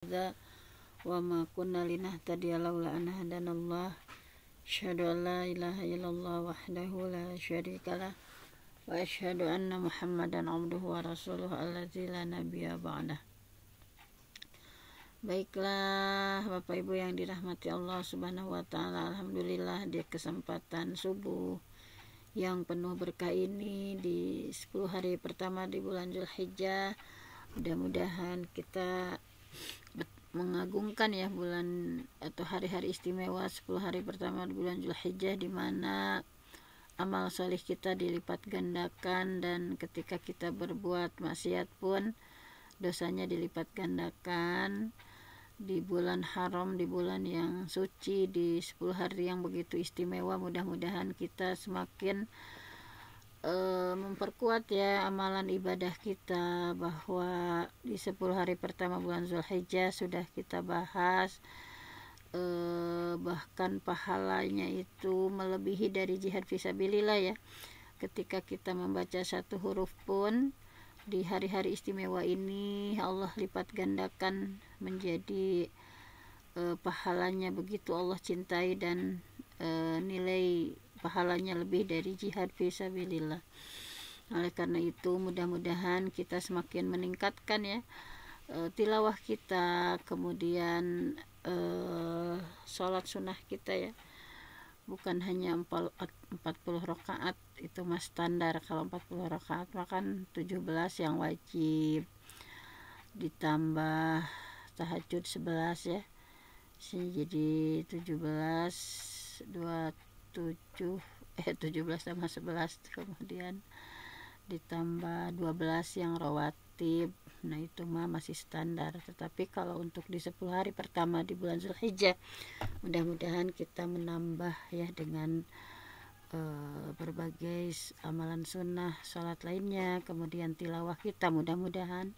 wa ma kunna linahtadiya laula an hadanallah. Asyhadu an la ilaha illallah wahdahu la syarikalah wa asyhadu anna Muhammadan abduhu wa rasuluhu allazi la nabiyya ba'dah. Baiklah Bapak Ibu yang dirahmati Allah Subhanahu wa taala, alhamdulillah di kesempatan subuh yang penuh berkah ini di 10 hari pertama di bulan Zulhijjah, mudah-mudahan kita mengagungkan ya bulan atau hari-hari istimewa 10 hari pertama di bulan Zulhijjah, di mana amal solih kita dilipat gandakan, dan ketika kita berbuat maksiat pun dosanya dilipat gandakan. Di bulan haram, di bulan yang suci, di 10 hari yang begitu istimewa, mudah-mudahan kita semakin memperkuat ya amalan ibadah kita, bahwa di 10 hari pertama bulan Zulhijjah sudah kita bahas, bahkan pahalanya itu melebihi dari jihad fisabilillah ya. Ketika kita membaca satu huruf pun di hari-hari istimewa ini, Allah lipat gandakan menjadi pahalanya begitu Allah cintai, dan nilai pahalanya lebih dari jihad fisabilillah. Oleh karena itu mudah-mudahan kita semakin meningkatkan ya tilawah kita, kemudian sholat sunnah kita ya, bukan hanya 40 rakaat itu mas standar. Kalau 40 rakaat makan 17 yang wajib, ditambah tahajud 11 ya, jadi 17 tambah 11, kemudian ditambah 12 yang rawatib. Nah itu mah masih standar. Tetapi kalau untuk di 10 hari pertama di bulan Zulhijjah, mudah-mudahan kita menambah ya dengan berbagai amalan sunnah, sholat lainnya, kemudian tilawah kita. Mudah-mudahan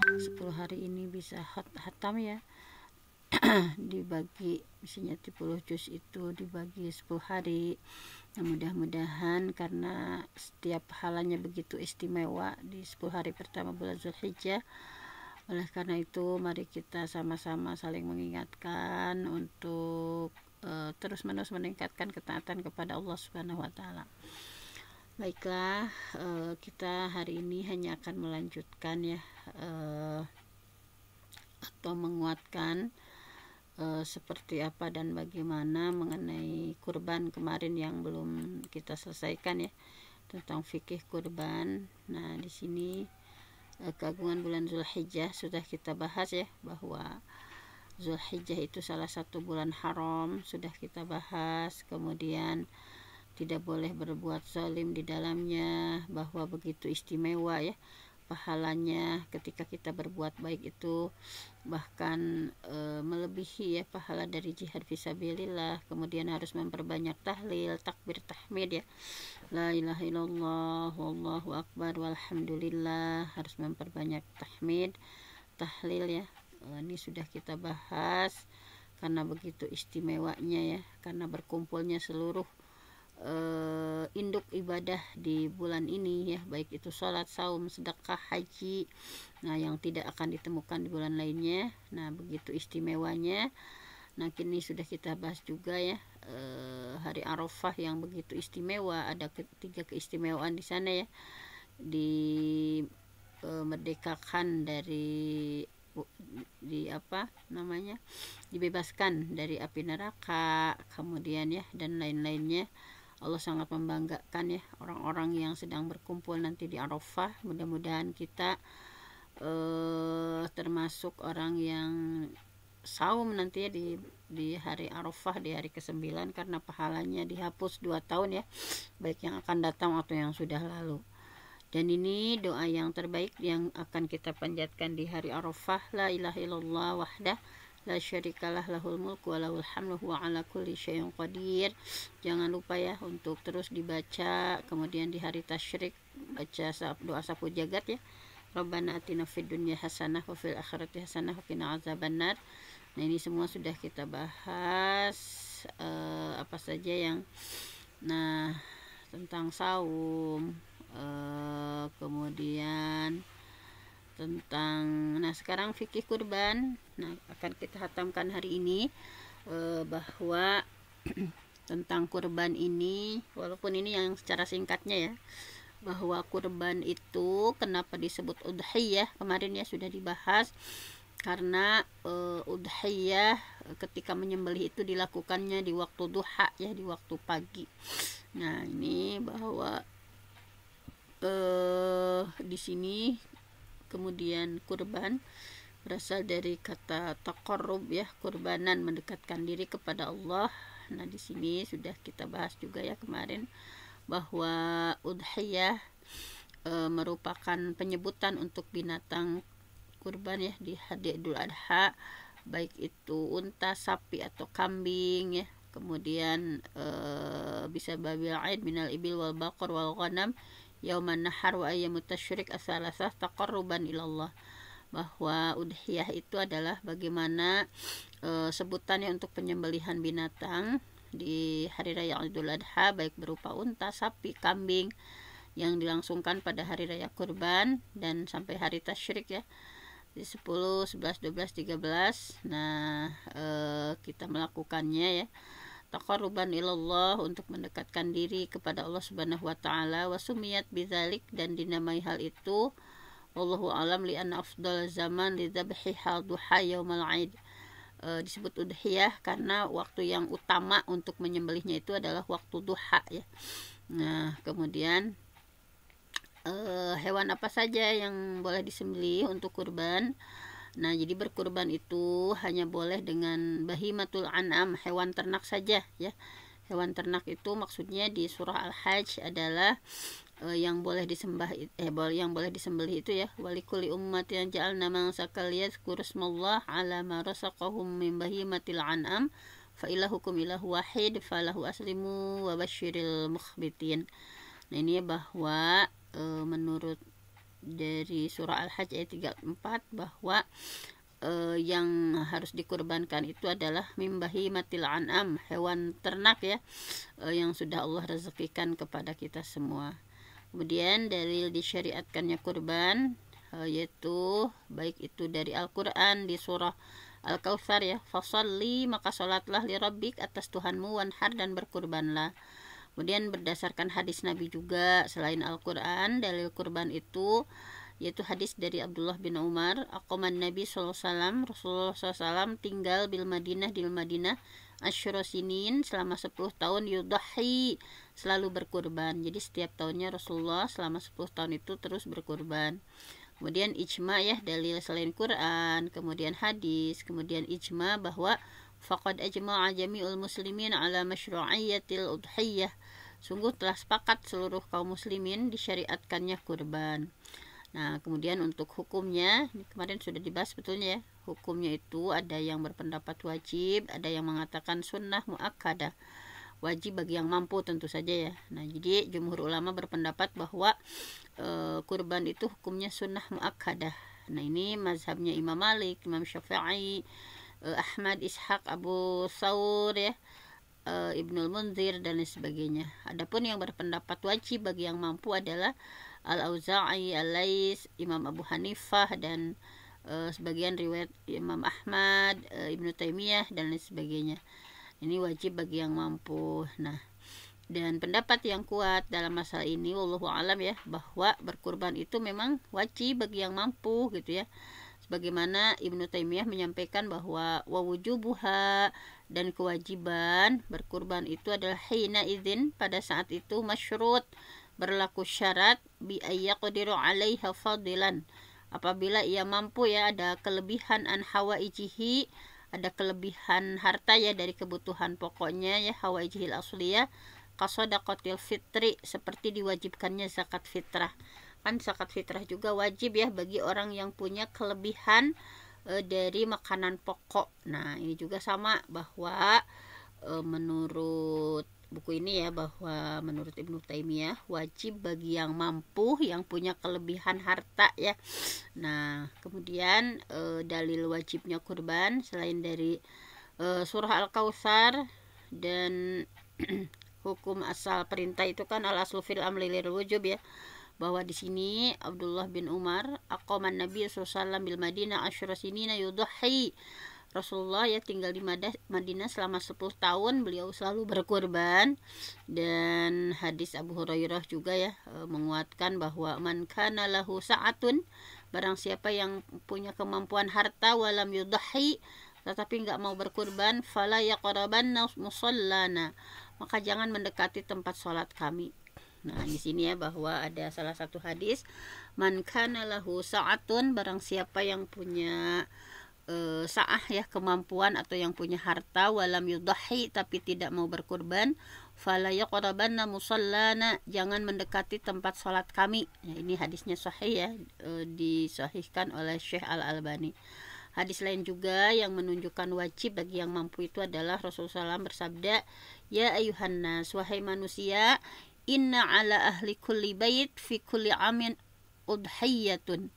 10 hari ini bisa hatam ya, dibagi isinya 30 juz itu dibagi 10 hari. Nah, mudah-mudahan karena setiap pahalanya begitu istimewa di 10 hari pertama bulan Zulhijjah, oleh karena itu mari kita sama-sama saling mengingatkan untuk terus-menerus meningkatkan ketaatan kepada Allah Subhanahu wa taala. Baiklah, kita hari ini hanya akan melanjutkan ya atau menguatkan seperti apa dan bagaimana mengenai kurban kemarin yang belum kita selesaikan ya, tentang fikih kurban. Nah, di sini keagungan bulan Zulhijjah sudah kita bahas ya, bahwa Zulhijjah itu salah satu bulan haram, sudah kita bahas. Kemudian tidak boleh berbuat zalim di dalamnya, bahwa begitu istimewa ya pahalanya ketika kita berbuat baik itu, bahkan melebihi ya pahala dari jihad fisabilillah. Kemudian harus memperbanyak tahlil, takbir, tahmid ya, la ilaha illallah wallahu akbar walhamdulillah, harus memperbanyak tahmid, tahlil ya. Ini sudah kita bahas karena begitu istimewanya ya, karena berkumpulnya seluruh induk ibadah di bulan ini ya, baik itu sholat, saum, sedekah, haji, nah yang tidak akan ditemukan di bulan lainnya. Nah begitu istimewanya. Nah kini sudah kita bahas juga ya hari Arafah yang begitu istimewa. Ada ketiga keistimewaan di sana ya, merdekakan dari dibebaskan dari api neraka, kemudian ya dan lain-lainnya. Allah sangat membanggakan ya orang-orang yang sedang berkumpul nanti di Arafah. Mudah-mudahan kita termasuk orang yang saum nanti ya di hari Arafah, di hari ke-9, karena pahalanya dihapus 2 tahun ya, baik yang akan datang atau yang sudah lalu. Dan ini doa yang terbaik yang akan kita panjatkan di hari Arafah, la ilaha illallah wahdah la syarikalah lahul mulku wa lahul hamdu wa ala kulli syai'in qadir. Jangan lupa ya untuk terus dibaca. Kemudian di hari tasyrik baca doa sapu jagat ya, Rabbana atina fid dunya hasanah wa fil akhirati hasanah wa qina azabannar. Nah ini semua sudah kita bahas apa saja yang tentang saum, kemudian Nah sekarang fikih kurban. Nah akan kita hatamkan hari ini bahwa tentang kurban ini, walaupun ini yang secara singkatnya ya, bahwa kurban itu kenapa disebut udhiyah kemarin ya sudah dibahas, karena udhiyah ketika menyembelih itu dilakukannya di waktu duha ya, di waktu pagi. Nah ini bahwa di sini kemudian kurban berasal dari kata taqarrub ya, kurbanan, mendekatkan diri kepada Allah. Nah di sini sudah kita bahas juga ya kemarin bahwa udhiyah merupakan penyebutan untuk binatang kurban ya di hari Idul Adha, baik itu unta, sapi atau kambing ya. Kemudian bisa babil aid minal ibil wal baqar wal ghanam yauman nahar wa ayyamut tasyrik as-salasah taqarruban ilallah. Bahwa udhiyah itu adalah bagaimana sebutannya untuk penyembelihan binatang di hari raya Idul Adha, baik berupa unta, sapi, kambing yang dilangsungkan pada hari raya kurban dan sampai hari tasyrik ya, di 10, 11, 12, 13. Nah kita melakukannya ya taqarruban ilallah, untuk mendekatkan diri kepada Allah Subhanahu wa taala, wasumiyat bidzalik, dan dinamai hal itu wallahu alam li anna afdal zaman li dzabhiha duha yaumal aid. Disebut udhiyah karena waktu yang utama untuk menyembelihnya itu adalah waktu duha ya. Nah kemudian hewan apa saja yang boleh disembelih untuk kurban? Nah jadi berkurban itu hanya boleh dengan bahimatul an'am, hewan ternak saja ya. Hewan ternak itu maksudnya di surah Al-Hajj adalah yang boleh disembah yang boleh disembelih itu ya, walikuli ummatin ja'alna mansakal yadhkuru ismallah ala ma razaqahum min bahimatil an'am fa ilahukum ilahu wahid falahu aslimu wa basyiril mukhbitin. Nah ini bahwa menurut dari surah Al-Hajj ayat 34 bahwa yang harus dikurbankan itu adalah min bahimatil an'am, hewan ternak ya, yang sudah Allah rezekikan kepada kita semua. Kemudian dalil disyariatkannya kurban yaitu baik itu dari Al-Quran di surah Al-Kautsar ya, fasalli, maka sholatlah li rabbik, atas Tuhanmu, wanhar, dan berkurbanlah. Kemudian berdasarkan hadis Nabi juga selain Al-Quran, dalil kurban itu yaitu hadis dari Abdullah bin Umar, aqaman Nabi SAW, Rasulullah SAW tinggal di Madinah asyura sinin, selama 10 tahun, yudahi, selalu berkurban. Jadi setiap tahunnya Rasulullah selama 10 tahun itu terus berkurban. Kemudian ijma ya, dalil selain Quran, kemudian hadis, kemudian ijma bahwa faqad ajma'a jami'ul muslimin ala masyru'iyyatil udhiyah, sungguh telah sepakat seluruh kaum muslimin disyariatkannya kurban. Nah kemudian untuk hukumnya, ini kemarin sudah dibahas betulnya ya, hukumnya itu ada yang berpendapat wajib, ada yang mengatakan sunnah muakkadah, wajib bagi yang mampu tentu saja ya. Nah jadi jumhur ulama berpendapat bahwa kurban itu hukumnya sunnah muakkadah. Nah ini mazhabnya Imam Malik, Imam Syafi'i, Ahmad, Ishaq, Abu Thawr ya, Ibnul Munzir dan lain sebagainya. Adapun yang berpendapat wajib bagi yang mampu adalah Al-Auza'i, Al-Lais, Imam Abu Hanifah, dan sebagian riwayat Imam Ahmad, Ibnu Taimiyah dan lain sebagainya. Ini wajib bagi yang mampu. Nah, dan pendapat yang kuat dalam masalah ini wallahu alam ya, bahwa berkurban itu memang wajib bagi yang mampu gitu ya. Sebagaimana Ibnu Taimiyah menyampaikan bahwa wawujubuha, dan kewajiban berkurban itu adalah hina idzin, pada saat itu, masyrut, berlaku syarat, bi ayyaqdiru 'alaiha fadilan, apabila ia mampu ya, ada kelebihan an hawaijihi, ada kelebihan harta ya dari kebutuhan pokoknya ya, hawaijihil asliyah, qasodaqatil fitri, seperti diwajibkannya zakat fitrah. Kan zakat fitrah juga wajib ya bagi orang yang punya kelebihan dari makanan pokok. Nah ini juga sama, bahwa menurut buku ini ya, bahwa menurut Ibnu Taimiyah wajib bagi yang mampu, yang punya kelebihan harta ya. Nah kemudian dalil wajibnya kurban selain dari surah Al-Kautsar dan hukum asal perintah itu kan al-aslu fil amri lil wujub ya, bahwa di sini Abdullah bin Umar aqaman Nabi SAW bil Madinah asyra sinina yudhi. Rasulullah ya tinggal di Madinah selama 10 tahun, beliau selalu berkurban. Dan hadis Abu Hurairah juga ya menguatkan bahwa man kana lahu sa'atun, barang siapa yang punya kemampuan harta walam yudhi, tetapi nggak mau berkurban, fala yaqrabanna musallana, maka jangan mendekati tempat sholat kami. Nah, di sini ya bahwa ada salah satu hadis, man kana lahu sa'atun, barang siapa yang punya sa'ah ya, kemampuan atau yang punya harta, walam yudhi, tapi tidak mau berkurban, fala yaqrabanna musallana, jangan mendekati tempat sholat kami. Nah, ini hadisnya sahih ya, disahihkan oleh Syekh Al-Albani. Hadis lain juga yang menunjukkan wajib bagi yang mampu itu adalah Rasulullah SAW bersabda, ya ayuhan nas, wahai manusia, inna ala ahli kulli bait fi kulli amin udhiyatun.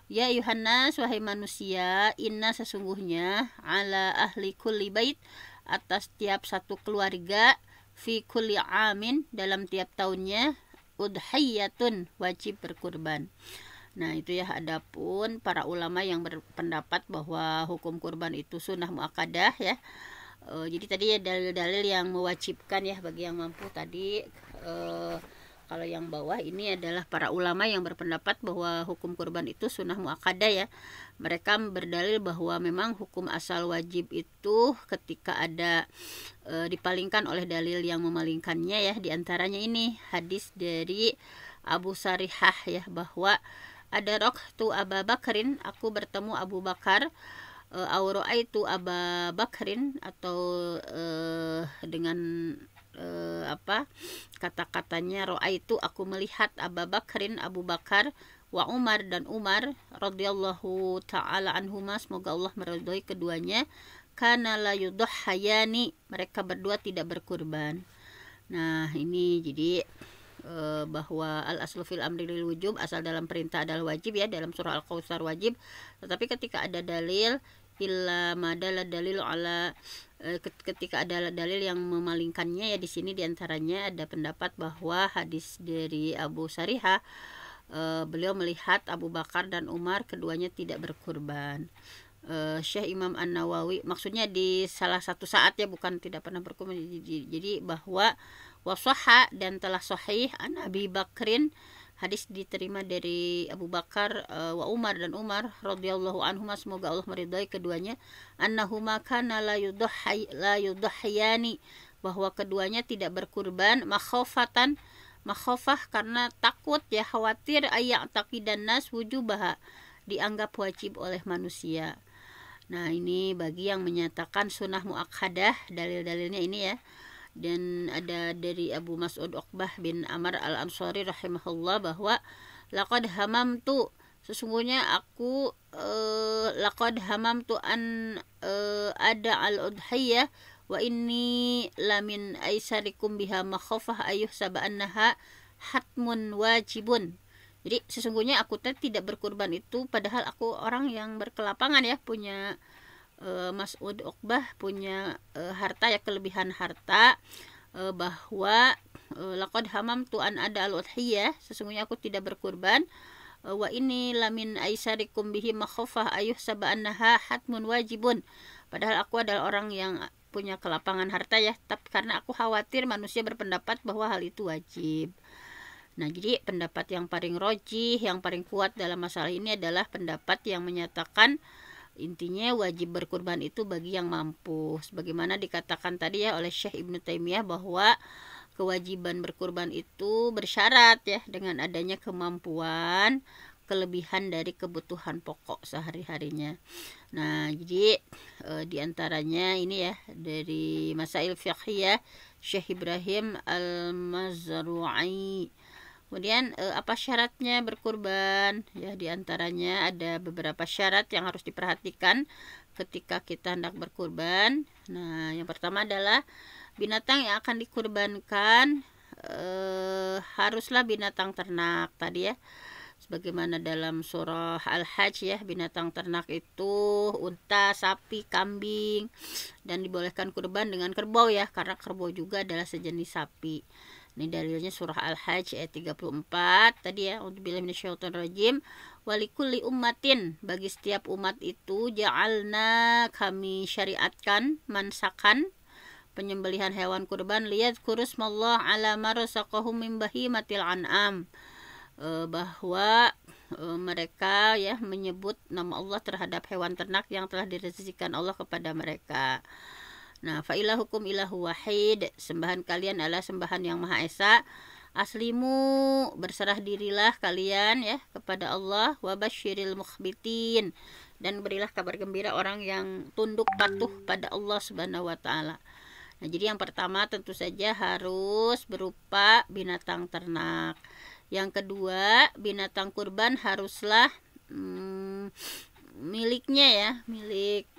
Ya ayuhan nas, wahai manusia, inna sesungguhnya, ala ahli kulli bait, atas tiap satu keluarga, fi kulli amin, dalam tiap tahunnya, udhiyatun, wajib berkurban. Nah, itu ya, adapun para ulama yang berpendapat bahwa hukum kurban itu sunnah muakkadah ya. Jadi tadi ya dalil-dalil yang mewajibkan ya bagi yang mampu tadi. Kalau yang bawah ini adalah para ulama yang berpendapat bahwa hukum kurban itu sunnah muakkadah ya. Mereka berdalil bahwa memang hukum asal wajib itu ketika ada dipalingkan oleh dalil yang memalingkannya ya. Di antaranya ini hadis dari Abu Sarihah ya, bahwa ada raqtu Abu Bakrin, aku bertemu Abu Bakar, itu Abu Bakrin, atau dengan kata-katanya itu aku melihat Abu Bakrin, Abu Bakar, wa Umar, dan Umar radhiyallahu taala anhuma, semoga Allah meridhai keduanya, kana la yudhayani, mereka berdua tidak berkurban. Nah, ini jadi bahwa al aslu fil amri lil wujub, asal dalam perintah adalah wajib ya, dalam surah Al-Kautsar wajib. Tetapi ketika ada dalil illa madalla dalil ala, ketika ada dalil yang memalingkannya ya, di sini diantaranya ada pendapat bahwa hadis dari Abu Sarihah, beliau melihat Abu Bakar dan Umar keduanya tidak berkurban. Syekh Imam An-Nawawi, maksudnya di salah satu saat ya, bukan tidak pernah berkurban. Jadi bahwa wasahha, dan telah sahih an Abi Bakrin, hadis diterima dari Abu Bakar wa Umar, dan Umar radhiyallahu anhuma, semoga Allah meridhai keduanya, annahuma kana la yudhiyani, bahwa keduanya tidak berkurban, makhofah karena takut ya, khawatir, ayak taqidan nas wujubaha, dianggap wajib oleh manusia. Nah, ini bagi yang menyatakan sunnah muakkadah, dalil-dalilnya ini ya. Dan ada dari Abu Mas'ud Uqbah bin Amr al-Ansari rahimahullah bahwa laqad hamamtu, sesungguhnya aku laqad hamamtu an ada al-udhiyah wa inni lamin aisarikum biha makhafah ayuh sab'annaha hatmun wajibun. Jadi sesungguhnya aku tidak berkurban itu, padahal aku orang yang berkelapangan ya, punya Mas'ud Uqbah punya harta ya, kelebihan harta, bahwa laqad hamamtu an ada al-udhiyah, sesungguhnya aku tidak berkurban, wa ini lamin aisarikum bihi makhafah ayuh sab'annaha hatmun wajibun, padahal aku adalah orang yang punya kelapangan harta ya, tapi karena aku khawatir manusia berpendapat bahwa hal itu wajib. Nah, jadi pendapat yang paling rojih, yang paling kuat dalam masalah ini adalah pendapat yang menyatakan intinya wajib berkurban itu bagi yang mampu, sebagaimana dikatakan tadi ya oleh Syekh Ibnu Taimiyah, bahwa kewajiban berkurban itu bersyarat ya dengan adanya kemampuan kelebihan dari kebutuhan pokok sehari-harinya. Nah, jadi diantaranya ini ya dari Masail Fiqhiyah Syekh Ibrahim Al-Mazru'i. Kemudian apa syaratnya berkurban? Ya, diantaranya ada beberapa syarat yang harus diperhatikan ketika kita hendak berkurban. Nah, yang pertama adalah binatang yang akan dikurbankan haruslah binatang ternak tadi ya. Sebagaimana dalam surah Al-Hajj ya, binatang ternak itu unta, sapi, kambing, dan dibolehkan kurban dengan kerbau ya, karena kerbau juga adalah sejenis sapi. Ini dalilnya surah Al-Hajj ayat 34 tadi ya, a'udzubillahi minasyaitonirrajim. Walikulli ummatin, bagi setiap umat itu ja'alna, kami syariatkan, mansakan, penyembelihan hewan kurban, liyadhkuru smallah ala ma razaqahum min bahimatil an'am, bahwa mereka ya menyebut nama Allah terhadap hewan ternak yang telah direzekikan Allah kepada mereka. Nah, fa'ilahukum ilahu wahid, sembahan kalian adalah sembahan yang Maha Esa. Aslimu, berserah dirilah kalian ya kepada Allah. Wabasyiril mukhbitin, dan berilah kabar gembira orang yang tunduk patuh pada Allah Subhanahu wa taala. Nah, jadi yang pertama tentu saja harus berupa binatang ternak. Yang kedua, binatang kurban haruslah miliknya ya, milik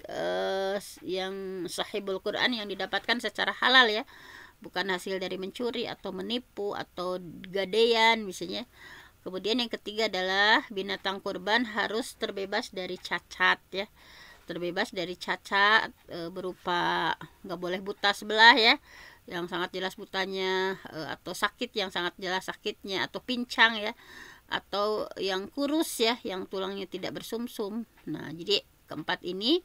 yang sahibul Quran, yang didapatkan secara halal ya, bukan hasil dari mencuri atau menipu atau gadean misalnya. Kemudian yang ketiga adalah binatang kurban harus terbebas dari cacat ya, terbebas dari cacat berupa nggak boleh buta sebelah ya, yang sangat jelas butanya, atau sakit yang sangat jelas sakitnya, atau pincang ya, atau yang kurus ya, yang tulangnya tidak bersumsum. Nah, jadi keempat ini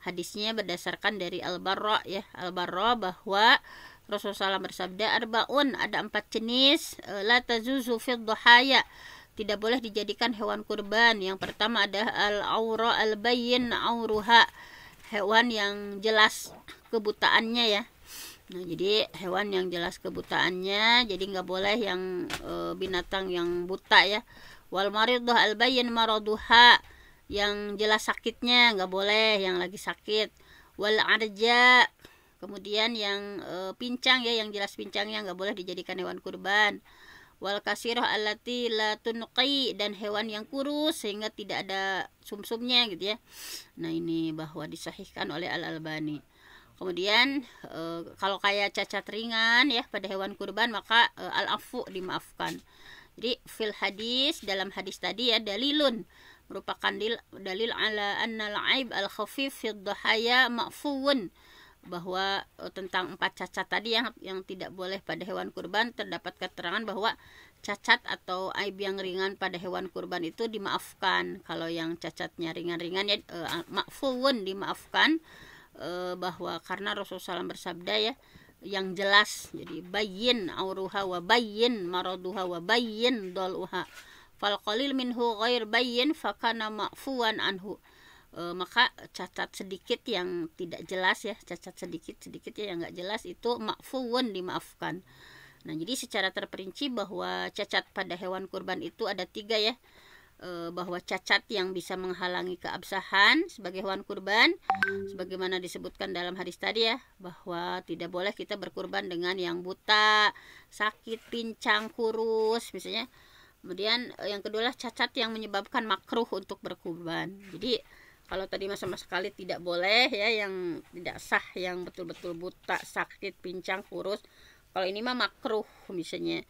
hadisnya berdasarkan dari Al-Barra ya, Al-Barra, bahwa Rasulullah SAW bersabda, arbaun, ada 4 jenis, la tazuzu fid dhahaya, tidak boleh dijadikan hewan kurban. Yang pertama ada al-aura al-bayyin auruha, hewan yang jelas kebutaannya ya. Nah, jadi hewan yang jelas kebutaannya, jadi nggak boleh yang binatang yang buta ya. Wal maridah al bayyin maraduha, yang jelas sakitnya nggak boleh, yang lagi sakit. Wal arja, kemudian yang pincang ya, yang jelas pincangnya nggak boleh dijadikan hewan kurban. Wal kasirah allati la tunqi, dan hewan yang kurus sehingga tidak ada sumsumnya gitu ya. Nah, ini bahwa disahihkan oleh Al-Albani. Kemudian kalau kayak cacat ringan ya pada hewan kurban, maka al-afu, dimaafkan. Jadi fil hadis, dalam hadis tadi ya, dalilun, merupakan dalil ala anna al-aib al-khafif fid dhahaya ma'fuun, bahwa tentang 4 cacat tadi yang tidak boleh pada hewan kurban, terdapat keterangan bahwa cacat atau aib yang ringan pada hewan kurban itu dimaafkan. Kalau yang cacatnya ringan-ringan ya ma'fuun, dimaafkan, bahwa karena Rasulullah SAW bersabda ya, yang jelas, jadi bayyin auruha wa bayyin maraduha wa bayyin daluha fal qalil minhu ghair bayyin fakana ma'fuwan anhu. Maka cacat sedikit yang tidak jelas ya, cacat sedikit ya yang nggak jelas, itu ma'fuwan, dimaafkan. Nah, jadi secara terperinci bahwa cacat pada hewan kurban itu ada 3 ya, bahwa cacat yang bisa menghalangi keabsahan sebagai hewan kurban, sebagaimana disebutkan dalam hadis tadi ya, bahwa tidak boleh kita berkurban dengan yang buta, sakit, pincang, kurus misalnya. Kemudian yang kedua adalah cacat yang menyebabkan makruh untuk berkurban. Jadi kalau tadi sama sekali tidak boleh ya, yang tidak sah, yang betul-betul buta, sakit, pincang, kurus. Kalau ini mah makruh, misalnya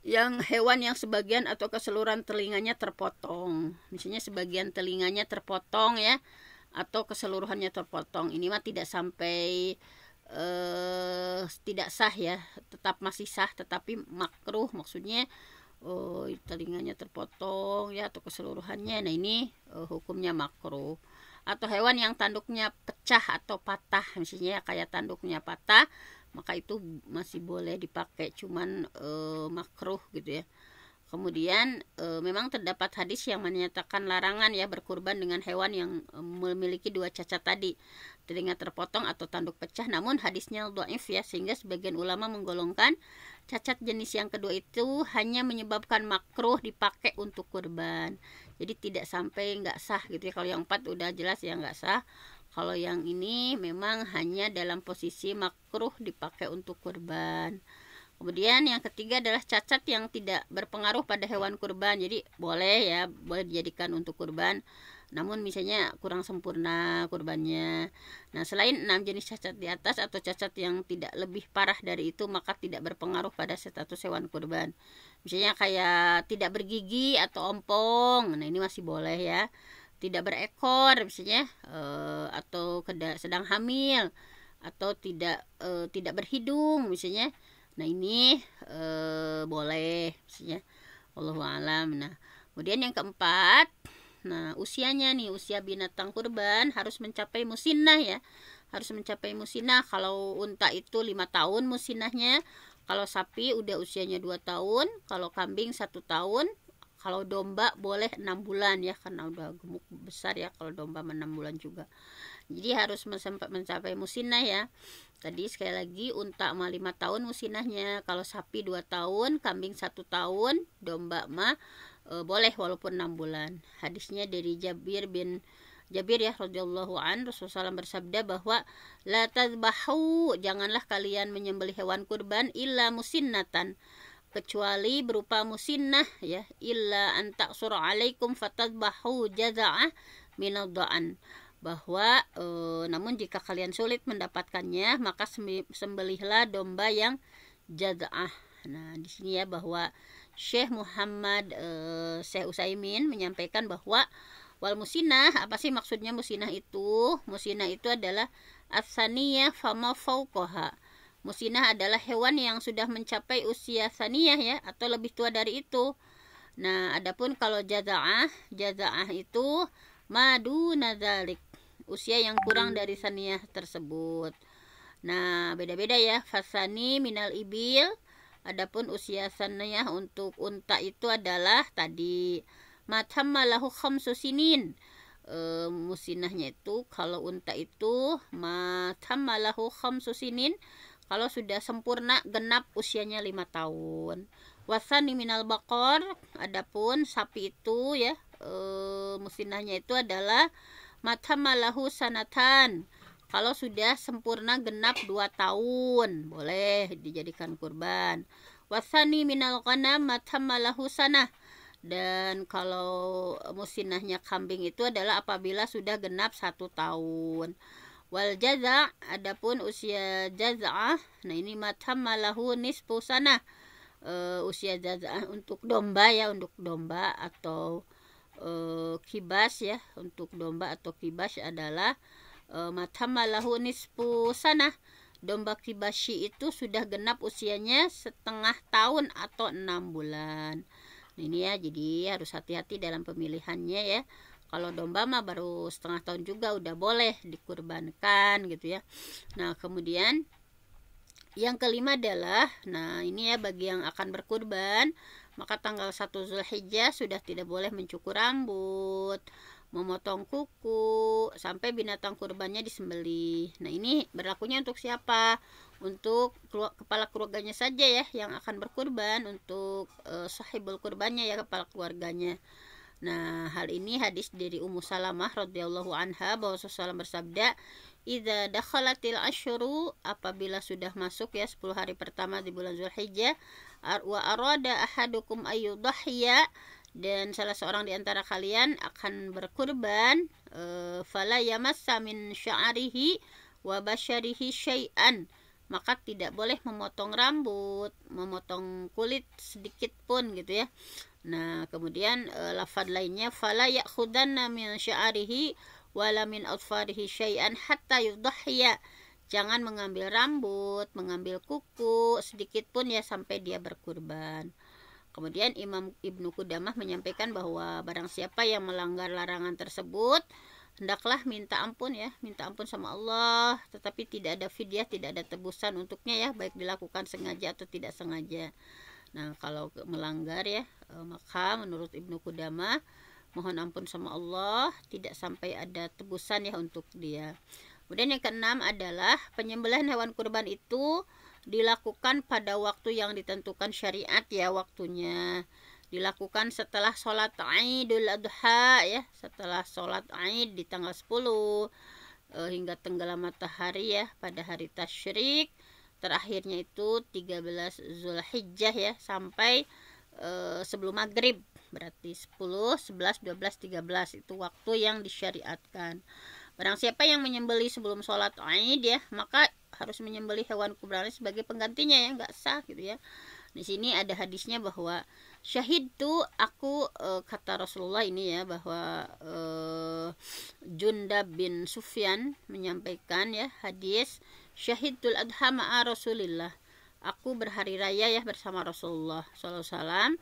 yang hewan yang sebagian atau keseluruhan telinganya terpotong, misalnya sebagian telinganya terpotong ya, atau keseluruhannya terpotong, ini mah tidak sampai tidak sah ya, tetap masih sah, tetapi makruh, maksudnya telinganya terpotong ya, atau keseluruhannya. Nah, ini hukumnya makruh. Atau hewan yang tanduknya pecah atau patah, misalnya kayak tanduknya patah, maka itu masih boleh dipakai, cuman makruh gitu ya. Kemudian memang terdapat hadis yang menyatakan larangan ya berkurban dengan hewan yang memiliki 2 cacat tadi, telinga terpotong atau tanduk pecah, namun hadisnya dhaif ya, sehingga sebagian ulama menggolongkan cacat jenis yang kedua itu hanya menyebabkan makruh dipakai untuk kurban. Jadi tidak sampai nggak sah gitu ya. Kalau yang 4 udah jelas ya nggak sah. Kalau yang ini memang hanya dalam posisi makruh dipakai untuk kurban. Kemudian yang ketiga adalah cacat yang tidak berpengaruh pada hewan kurban. Jadi boleh ya, boleh dijadikan untuk kurban, namun misalnya kurang sempurna kurbannya. Nah, selain 6 jenis cacat di atas atau cacat yang tidak lebih parah dari itu, maka tidak berpengaruh pada status hewan kurban. Misalnya kayak tidak bergigi atau ompong, nah ini masih boleh ya. Tidak berekor misalnya, atau sedang hamil, atau tidak berhidung misalnya. Nah ini boleh maksudnya, wallahu alam. Nah kemudian yang keempat, nah usianya nih, usia binatang kurban harus mencapai musinnah ya, harus mencapai musinnah. Kalau unta itu 5 tahun musinnahnya, kalau sapi udah usianya 2 tahun, kalau kambing 1 tahun, kalau domba boleh 6 bulan ya, karena udah gemuk besar ya kalau domba 6 bulan juga. Jadi harus mencapai musinnah ya. Tadi sekali lagi, unta mah 5 tahun musinnahnya, kalau sapi 2 tahun, kambing 1 tahun, domba mah boleh walaupun 6 bulan. Hadisnya dari Jabir ya radhiyallahu an, Rasulullah SAW bersabda bahwa la tazbahu, janganlah kalian menyembelih hewan kurban illa musinnatan, kecuali berupa musinnah ya, illa an ta'sura alaikum fatadbahu jaza'ah minadha'an, bahwa namun jika kalian sulit mendapatkannya maka sembelihlah domba yang jaza'ah. Nah di sini ya bahwa Syekh Syekh Utsaimin menyampaikan bahwa wal musinnah, apa sih maksudnya musinnah itu? Musinnah itu adalah as-saniyah fama fauqaha. Musinnah adalah hewan yang sudah mencapai usia saniyah ya, atau lebih tua dari itu. Nah, adapun kalau jaza'ah itu madu nazalik, usia yang kurang dari saniyah tersebut. Nah, beda-beda ya. Fasani minal ibil, adapun usia saniyah untuk unta itu adalah tadi matamma lahu khamsu sinin. Musinnahnya itu kalau unta itu matamma lahu khamsu sinin, kalau sudah sempurna genap usianya 5 tahun. Wasani minal bakor, adapun sapi itu ya, musinnahnya itu adalah matamalahu sanatan, kalau sudah sempurna genap 2 tahun boleh dijadikan kurban. Wasani minal ghanam matamalahu sanah, dan kalau musinnahnya kambing itu adalah apabila sudah genap 1 tahun. Wal jaza', adapun usia jaza'ah, nah ini matamalahu nisfu sanah, usia jaza'ah untuk domba ya, untuk domba atau kibas ya, untuk domba atau kibas adalah matamalahu nisfu sanah, domba kibasyi itu sudah genap usianya setengah tahun atau 6 bulan. Ini ya, jadi harus hati-hati dalam pemilihannya ya. Kalau domba mah baru setengah tahun juga udah boleh dikurbankan gitu ya. Nah kemudian yang kelima adalah, nah ini ya bagi yang akan berkurban, maka tanggal 1 Zulhijjah sudah tidak boleh mencukur rambut, memotong kuku, sampai binatang kurbannya disembelih. Nah ini berlakunya untuk siapa? Untuk kepala keluarganya saja ya yang akan berkurban, untuk sahibul kurbannya ya, kepala keluarganya. Nah hal ini hadis dari Ummu Salamah radhiyallahu anha, bahwa Rasulullah bersabda, idza dakhalatil asyru, apabila sudah masuk ya 10 hari pertama di bulan Zulhijjah, wa arada ahadukum ayyudhhiya, dan salah seorang di antara kalian akan berkurban, fala yamassa min sya'rihi wa basyarihi syai'an, maka tidak boleh memotong rambut, memotong kulit sedikit pun gitu ya. Nah kemudian lafaz lainnya, fala ya'khudanna min sya'rihi wala min adfarihi syai'an hatta yudhhiya, jangan mengambil rambut, mengambil kuku sedikit pun ya sampai dia berkurban. Kemudian Imam Ibnu Qudamah menyampaikan bahwa barang siapa yang melanggar larangan tersebut, hendaklah minta ampun ya, minta ampun sama Allah, tetapi tidak ada fidyah, tidak ada tebusan untuknya ya, baik dilakukan sengaja atau tidak sengaja. Nah kalau melanggar ya, maka menurut Ibnu Qudamah mohon ampun sama Allah, tidak sampai ada tebusan ya untuk dia. Kemudian yang keenam adalah penyembelihan hewan kurban itu dilakukan pada waktu yang ditentukan syariat ya, waktunya dilakukan setelah sholat Idul Adha ya, setelah sholat Id di tanggal 10 hingga tenggelam matahari ya pada hari tasyrik, terakhirnya itu 13 Zulhijjah ya, sampai sebelum maghrib, berarti 10, 11, 12, 13 itu waktu yang disyariatkan. Barang siapa yang menyembelih sebelum sholat Id ya, maka harus menyembelih hewan kurban sebagai penggantinya ya, nggak sah gitu ya. Di sini ada hadisnya bahwa syahid tuh aku, kata Rasulullah ini ya, bahwa Jundab bin Sufyan menyampaikan ya hadis, syahidul adha ma'a Rasulillah, aku berhari raya ya bersama Rasulullah SAW.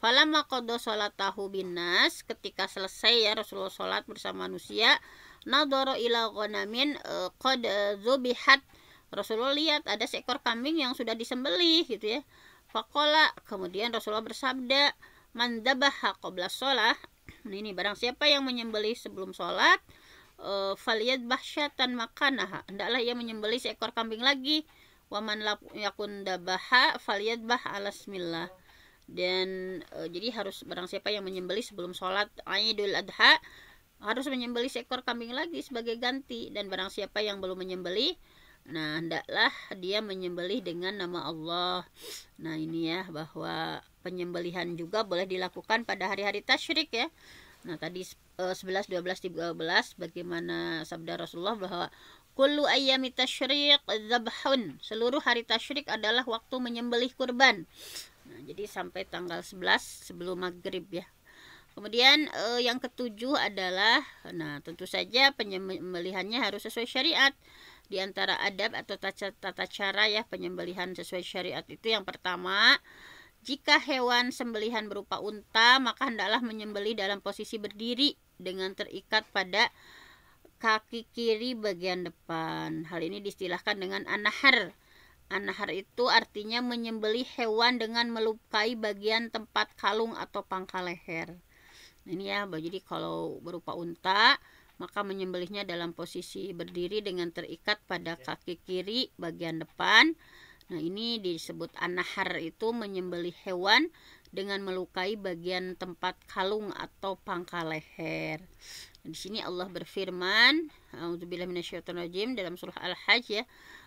Falamma qada salatahu binnas, ketika selesai ya Rasulullah salat bersama manusia, nadhara ila ghanamin qad zubihat. Rasulullah lihat ada seekor kambing yang sudah disembelih gitu ya. Faqala, kemudian Rasulullah bersabda, man dzabaha qabla shalah. Nah, ini barang siapa yang menyembelih sebelum salat, falyadbah syatan makanaha, hendaklah ia menyembelih seekor kambing lagi. Waman yakun dabaha falyadbah ala bismillah. Dan jadi harus barang siapa yang menyembelih sebelum sholat Idul Adha harus menyembelih seekor kambing lagi sebagai ganti. Dan barang siapa yang belum menyembelih, nah hendaklah dia menyembelih dengan nama Allah. Nah ini ya, bahwa penyembelihan juga boleh dilakukan pada hari-hari tasyrik ya. Nah tadi 11, 12, 13 bagaimana sabda Rasulullah bahwa kullu ayyami tasyrik dzabhun, seluruh hari tasyrik adalah waktu menyembelih kurban. Nah, jadi sampai tanggal 11 sebelum maghrib ya. Kemudian yang ketujuh adalah, nah tentu saja penyembelihannya harus sesuai syariat. Di antara adab atau tata cara ya penyembelihan sesuai syariat itu, yang pertama, jika hewan sembelihan berupa unta, maka hendaklah menyembelih dalam posisi berdiri dengan terikat pada kaki kiri bagian depan. Hal ini distilahkan dengan an-nahar. An-nahar itu artinya menyembelih hewan dengan melukai bagian tempat kalung atau pangkal leher. Nah, ini ya, jadi kalau berupa unta, maka menyembelihnya dalam posisi berdiri dengan terikat pada kaki kiri bagian depan. Nah, ini disebut an-nahar, itu menyembelih hewan dengan melukai bagian tempat kalung atau pangkal leher. Di sini Allah berfirman, a'udzubillahi minasyaitonirrajim, dalam surah Al-Hajj ya,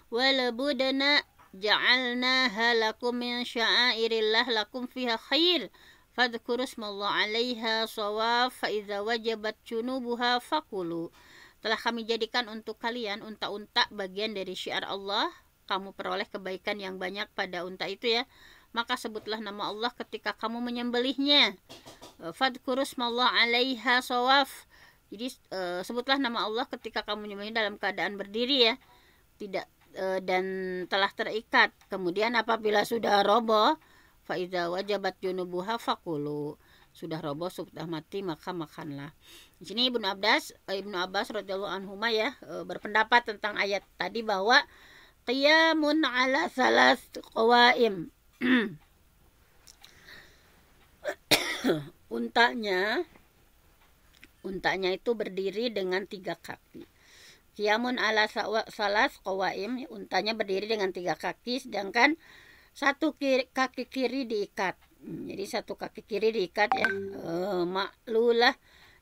walabudana ja'alnaha lakum min sya'airillah lakum fiha khair fadhkuru smallahi 'alaiha shawaf fa idza wajabat junubuha fakulu. Telah kami jadikan untuk kalian unta-unta bagian dari syiar Allah, kamu peroleh kebaikan yang banyak pada unta itu ya. Maka sebutlah nama Allah ketika kamu menyembelihnya. Fadhkuru smallahi 'alaiha shawaf. Jadi sebutlah nama Allah ketika kamu menyembelih dalam keadaan berdiri ya, tidak dan telah terikat. Kemudian apabila sudah roboh, fa idza wajabat junubuha fakulu, sudah roboh, sudah mati, maka makanlah. Di sini Ibnu Abbas radhiyallahu anhu ya berpendapat tentang ayat tadi bahwa qiyamun ala salas qawaim. Untanya itu berdiri dengan 3 kaki. Qiyamun ala salas qawaim, untanya berdiri dengan 3 kaki, sedangkan kaki kiri diikat. Jadi satu kaki kiri diikat ya. Ma'lulah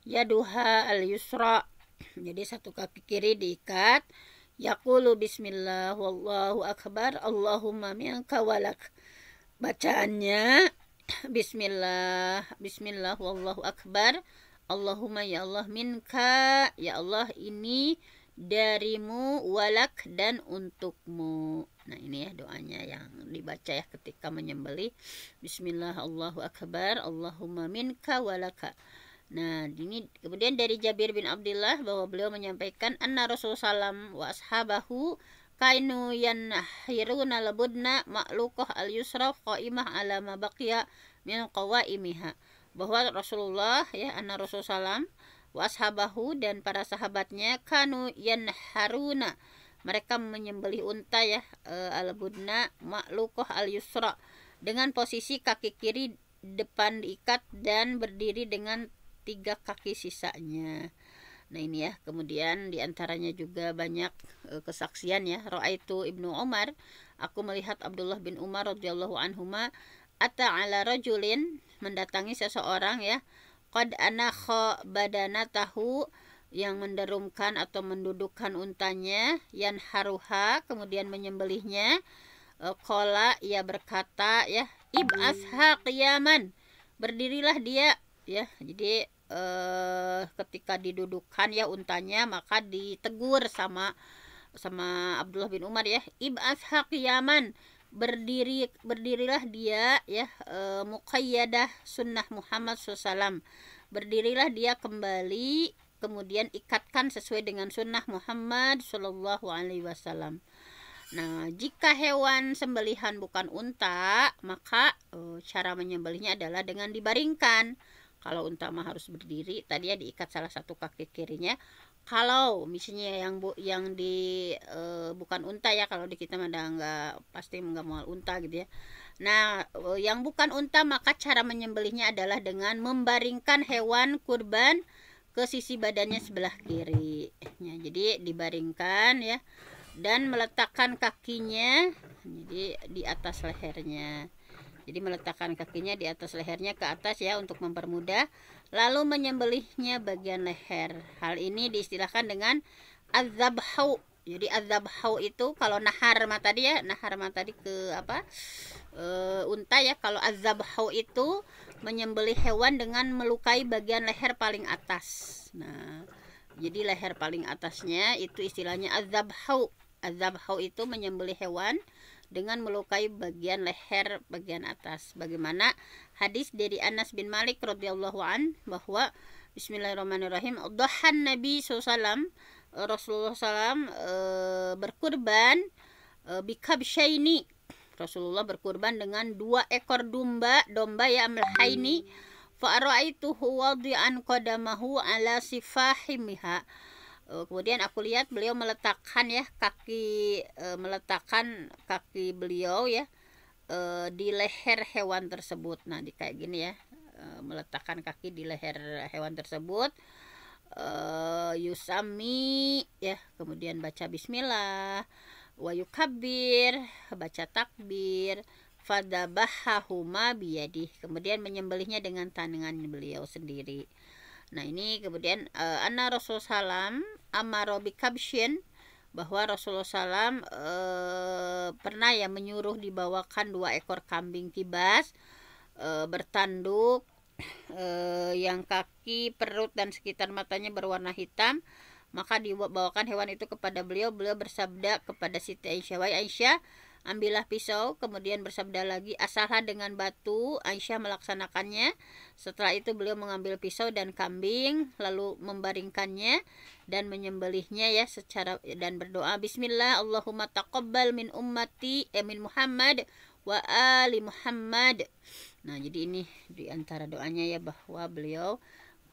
yaduha al-yusra. Jadi satu kaki kiri diikat. Yaqulu bismillah wallahu akbar Allahumma minka walak. Bacaannya bismillah wallahu akbar Allahumma ya Allah minka, ya Allah ini darimu, walak dan untukmu. Nah ini ya doanya yang dibaca ya ketika menyembelih. Bismillah Allahu akbar Allahumma minka walaka. Nah ini kemudian dari Jabir bin Abdullah bahwa beliau menyampaikan anna Rasulullah SAW wa ashabahu kainu yanhiruna labudna ma'luqah al-yusra qaimah ala ma baqiya min qawaimiha, bahwa Rasulullah ya anna Rasulullah SAW wa ashabahu dan para sahabatnya kanu yanharuna, mereka menyembelih unta ya al-budna ma'luqah al-yusra dengan posisi kaki kiri depan diikat dan berdiri dengan 3 kaki sisanya. Nah ini ya, kemudian diantaranya juga banyak kesaksian ya. Ra'aitu Ibnu Umar, aku melihat Abdullah bin Umar radhiyallahu anhuma ata ala rajulin, mendatangi seseorang ya, qad anakha badanatahu, yang menderumkan atau mendudukkan untanya, yanharuha, kemudian menyembelihnya. Qala, ia berkata ya, ib'asha qiyaman, berdirilah dia ya. Jadi ketika didudukkan ya untanya, maka ditegur sama Abdullah bin Umar ya, ib'asha qiyaman, berdirilah dia ya, muqayyadah sunnah Muhammad SAW, berdirilah dia kembali, kemudian ikatkan sesuai dengan sunnah Muhammad SAW. Nah, jika hewan sembelihan bukan unta, maka cara menyembelihnya adalah dengan dibaringkan. Kalau unta mah harus berdiri, tadi ya diikat salah satu kaki kirinya. Kalau misalnya yang di bukan unta ya, kalau di kita mah nggak pasti nggak mau unta gitu ya. Nah, yang bukan unta maka cara menyembelihnya adalah dengan membaringkan hewan kurban ke sisi badannya sebelah kiri. Ya, jadi dibaringkan ya dan meletakkan kakinya jadi di atas lehernya. Jadi meletakkan kakinya di atas lehernya ke atas ya untuk mempermudah, lalu menyembelihnya bagian leher. Hal ini diistilahkan dengan adzabhu. Jadi adzabhu itu kalau nahar mah tadi ya, nahar mah tadi ke apa? Unta ya. Kalau adzabhu itu menyembelih hewan dengan melukai bagian leher paling atas. Nah, jadi leher paling atasnya itu istilahnya adzabhu. Adzabhu itu menyembelih hewan dengan melukai bagian leher bagian atas. Bagaimana hadis dari Anas bin Malik radhiyallahu an bahwa Bismillahirrahmanirrahim, dhahan Nabi SAW, Rasulullah SAW berkurban bikabsyaini. Rasulullah berkurban dengan 2 ekor domba ya, amlahaini, fa ra'aituhu wadi'an qadamahu ala sifahimiha. Kemudian aku lihat beliau meletakkan kaki beliau ya di leher hewan tersebut. Nah, di kayak gini ya, meletakkan kaki di leher hewan tersebut. Yusami ya, kemudian baca bismillah, wa yukabbir, baca takbir, fadabahahuma biyadih, kemudian menyembelihnya dengan tangan beliau sendiri. Nah, ini kemudian anna Rasulullah SAW amaro bikabsyin, bahwa Rasulullah SAW pernah ya menyuruh dibawakan 2 ekor kambing kibas bertanduk, yang kaki, perut dan sekitar matanya berwarna hitam. Maka dibawakan hewan itu kepada beliau. Beliau bersabda kepada Siti Aisyah, "Wahai Aisyah, ambillah pisau." Kemudian bersabda lagi, "Asallah dengan batu." Aisyah melaksanakannya. Setelah itu beliau mengambil pisau dan kambing, lalu membaringkannya dan menyembelihnya ya secara, dan berdoa, "Bismillah, Allahumma taqabbal min ummati min Muhammad wa ali Muhammad." Nah, jadi ini diantara doanya ya, bahwa beliau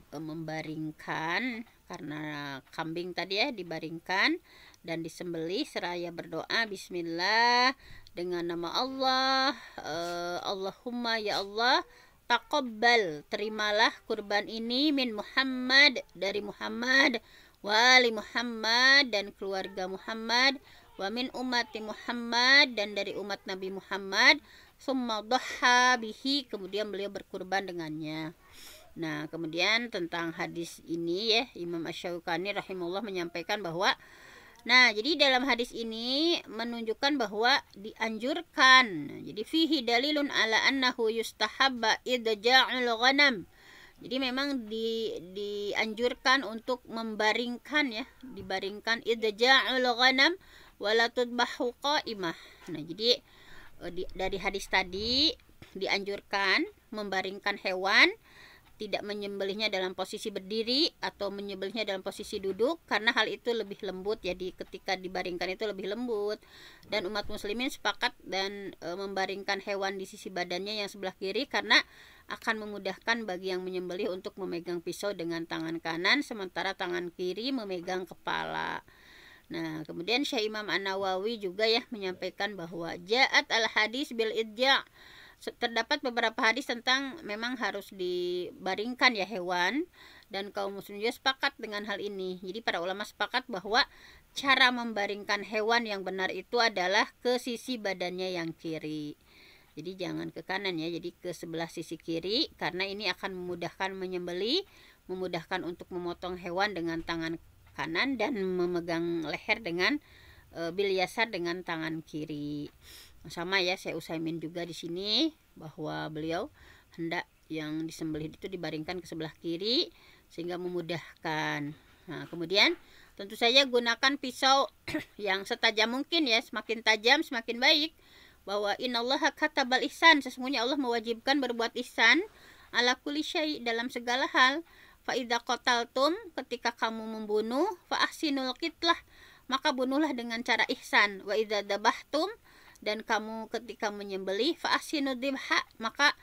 membaringkan, karena kambing tadi ya dibaringkan dan disembelih seraya berdoa, "Bismillah, dengan nama Allah, Allahumma ya Allah, taqabbal, terimalah kurban ini, min Muhammad, dari Muhammad, wali Muhammad, dan keluarga Muhammad, wa min ummati Muhammad, dan dari umat Nabi Muhammad, summa dhaha bihi." Kemudian beliau berkurban dengannya. Nah, kemudian tentang hadis ini ya, Imam Asy-Syaukani rahimahullah menyampaikan bahwa, nah, jadi dalam hadis ini menunjukkan bahwa dianjurkan. Jadi fihi dalilun ala annahu yustahabba idja'ul ghanam. Jadi memang dianjurkan untuk membaringkan ya, dibaringkan idja'ul ghanam wala tudbahu qa'imah. Nah, jadi dari hadis tadi dianjurkan membaringkan hewan, tidak menyembelihnya dalam posisi berdiri atau menyembelihnya dalam posisi duduk, karena hal itu lebih lembut. Jadi ketika dibaringkan itu lebih lembut, dan umat muslimin sepakat dan membaringkan hewan di sisi badannya yang sebelah kiri karena akan memudahkan bagi yang menyembelih untuk memegang pisau dengan tangan kanan, sementara tangan kiri memegang kepala. Nah, kemudian Syekh Imam An-Nawawi juga ya menyampaikan bahwa ja'at al-hadis bil idja', terdapat beberapa hadis tentang memang harus dibaringkan ya hewan, dan kaum muslim juga sepakat dengan hal ini. Jadi para ulama sepakat bahwa cara membaringkan hewan yang benar itu adalah ke sisi badannya yang kiri. Jadi jangan ke kanan ya, jadi ke sebelah sisi kiri, karena ini akan memudahkan menyembelih, memudahkan untuk memotong hewan dengan tangan kanan dan memegang leher dengan bil yasar dengan tangan kiri. Sama ya, Syekh Utsaimin juga di sini bahwa beliau hendak yang disembelih itu dibaringkan ke sebelah kiri sehingga memudahkan. Nah, kemudian tentu saja gunakan pisau yang setajam mungkin ya, semakin tajam semakin baik. Bahwa innallaha katabal ihsan, sesungguhnya Allah mewajibkan berbuat ihsan ala kulli syai, dalam segala hal. Fa idza qataltum, ketika kamu membunuh, fa ahsinul qitlah, maka bunuhlah dengan cara ihsan. Wa idza dabahtum, dan kamu ketika menyembelih, fa ahsinu dzibha, maka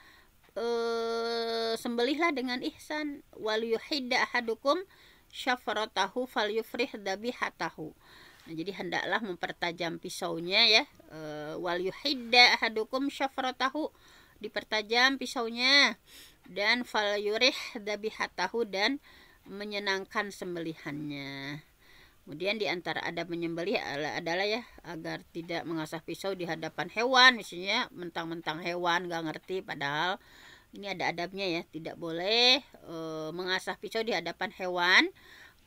sembelihlah dengan ihsan. Wal yuhidda ahadukum syafratahu falyufrih dabihatahu. Nah, jadi hendaklah mempertajam pisaunya ya. Wal yuhidda ahadukum syafratahu, dipertajam pisaunya, dan falyurih dabihatahu, dan menyenangkan sembelihannya. Kemudian di antara adab menyembelih adalah ya, agar tidak mengasah pisau di hadapan hewan. Misalnya mentang-mentang hewan gak ngerti, padahal ini ada adabnya ya. Tidak boleh mengasah pisau di hadapan hewan,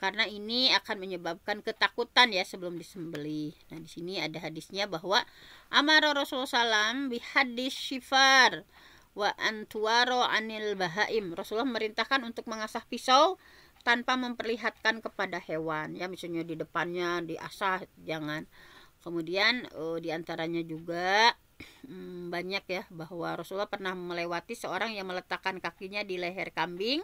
karena ini akan menyebabkan ketakutan ya sebelum disembelih. Nah, di sini ada hadisnya bahwa amara Rasulullah SAW bihadis syifar wa antuwaro anil bahaim. Rasulullah merintahkan untuk mengasah pisau tanpa memperlihatkan kepada hewan ya, misalnya di depannya diasah, jangan. Kemudian diantaranya juga banyak ya, bahwa Rasulullah pernah melewati seorang yang meletakkan kakinya di leher kambing,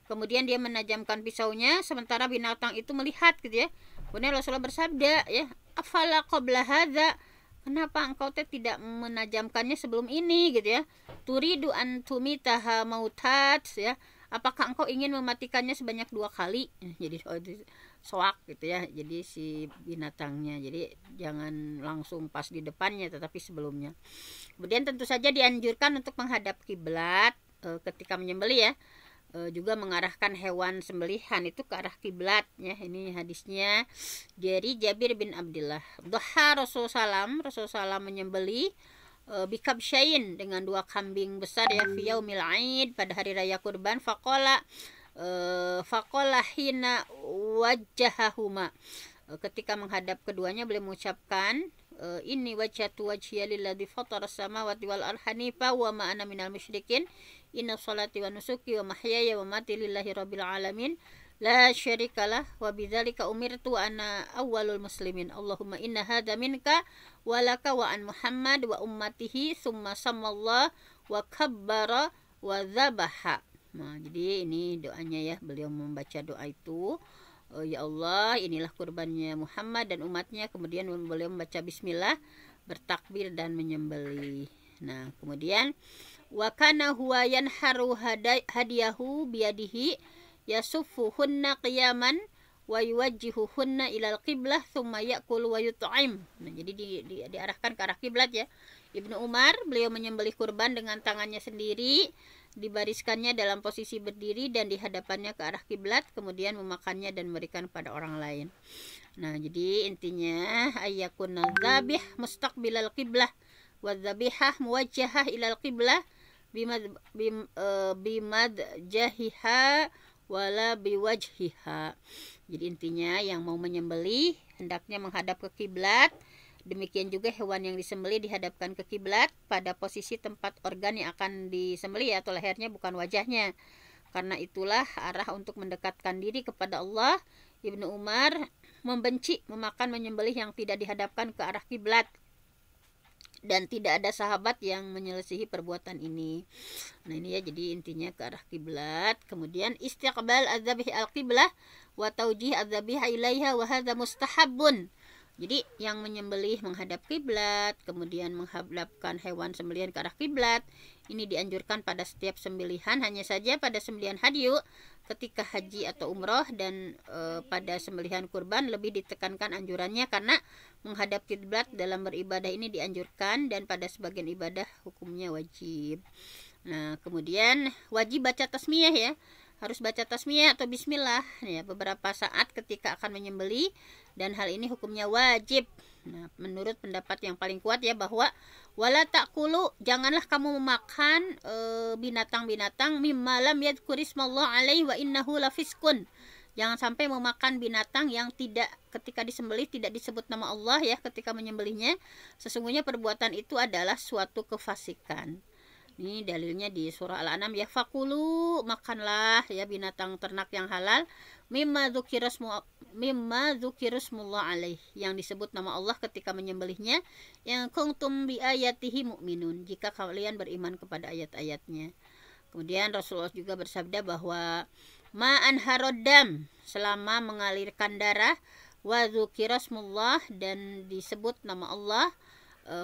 kemudian dia menajamkan pisaunya sementara binatang itu melihat gitu ya. Kemudian Rasulullah bersabda ya, afala qabla hadza, kenapa engkau tidak menajamkannya sebelum ini gitu ya. Turidu an tumitaha mautat ya, apakah engkau ingin mematikannya sebanyak 2 kali? Jadi soak gitu ya, jadi si binatangnya. Jadi jangan langsung pas di depannya, tetapi sebelumnya. Kemudian tentu saja dianjurkan untuk menghadap kiblat ketika menyembelih ya. Juga mengarahkan hewan sembelihan itu ke arah kiblat ya. Ini hadisnya dari Jabir bin Abdullah. Dhaha Rasulullah SAW menyembelih bikabsyain, dengan 2 kambing besar ya, fi yaumil aid, pada hari raya kurban. Faqala hina wajjahahuma, ketika menghadap keduanya beliau mengucapkan, inni wajhatu wajhiya lilladzi fatharas samawati wal ardi hanifa wa ma ana minal musyrikin, inna sholati wa nusuki wa mahyaya wa mati lillahi rabbil alamin, la syarikalah wa bidzalika umirtu ana awwalul muslimin. Allahumma inna hadza minka wa laka wa an Muhammad wa ummatihi summa sammallah wa kabbara wa dzabaha. Nah, jadi ini doanya ya, beliau membaca doa itu. Ya Allah, inilah kurbannya Muhammad dan umatnya. Kemudian beliau membaca bismillah, bertakbir dan menyembelih. Nah, kemudian wa kana huwa yanharu hadiyahu biyadihi yasuffuhunna qiyaman wa yuwajjihuhunna ilal qiblah thumma ya'kul wa yut'im. Nah, jadi diarahkan ke arah kiblat ya. Ibnu Umar, beliau menyembelih kurban dengan tangannya sendiri, dibariskannya dalam posisi berdiri dan di hadapannya ke arah kiblat, kemudian memakannya dan memberikan pada orang lain. Nah, jadi intinya ayyakuna dzabih mustaqbilal qiblah wa dzabihah muwajjahah ilal qiblah bimad jahiha wala biwajhiha. Jadi intinya yang mau menyembelih hendaknya menghadap ke kiblat. Demikian juga hewan yang disembelih dihadapkan ke kiblat pada posisi tempat organ yang akan disembelih atau lehernya, bukan wajahnya. Karena itulah arah untuk mendekatkan diri kepada Allah. Ibnu Umar membenci memakan menyembelih yang tidak dihadapkan ke arah kiblat, dan tidak ada sahabat yang menyelisihi perbuatan ini. Nah, ini ya, jadi intinya ke arah kiblat. Kemudian istiqbal adzabih al-qiblah wa taujih adzabih ilaiha wa hadza mustahabun. Jadi yang menyembelih menghadap kiblat, kemudian menghadapkan hewan sembelihan ke arah kiblat, ini dianjurkan pada setiap sembelihan. Hanya saja pada sembelihan hadyu ketika haji atau umroh, dan pada sembelihan kurban lebih ditekankan anjurannya karena menghadap kiblat dalam beribadah ini dianjurkan, dan pada sebagian ibadah hukumnya wajib. Nah, kemudian wajib baca tasmiyah ya. Harus baca tasmiyah atau bismillah ya beberapa saat ketika akan menyembelih, dan hal ini hukumnya wajib. Nah, menurut pendapat yang paling kuat ya, bahwa wala ta'kulu, janganlah kamu memakan binatang-binatang mimma lam yadhkurismallahu alaihi wa innahu lafiskun. Jangan sampai memakan binatang yang tidak, ketika disembelih tidak disebut nama Allah ya ketika menyembelihnya. Sesungguhnya perbuatan itu adalah suatu kefasikan. Ini dalilnya di surah Al-An'am ya, fakulu, makanlah ya binatang ternak yang halal, mimma dzukirasmullah alaih, yang disebut nama Allah ketika menyembelihnya, yang kuntum bi ayatihi mu'minun, jika kalian beriman kepada ayat-ayatnya. Kemudian Rasulullah juga bersabda bahwa ma'an harodam, selama mengalirkan darah, wa dzukirasmullah, dan disebut nama Allah,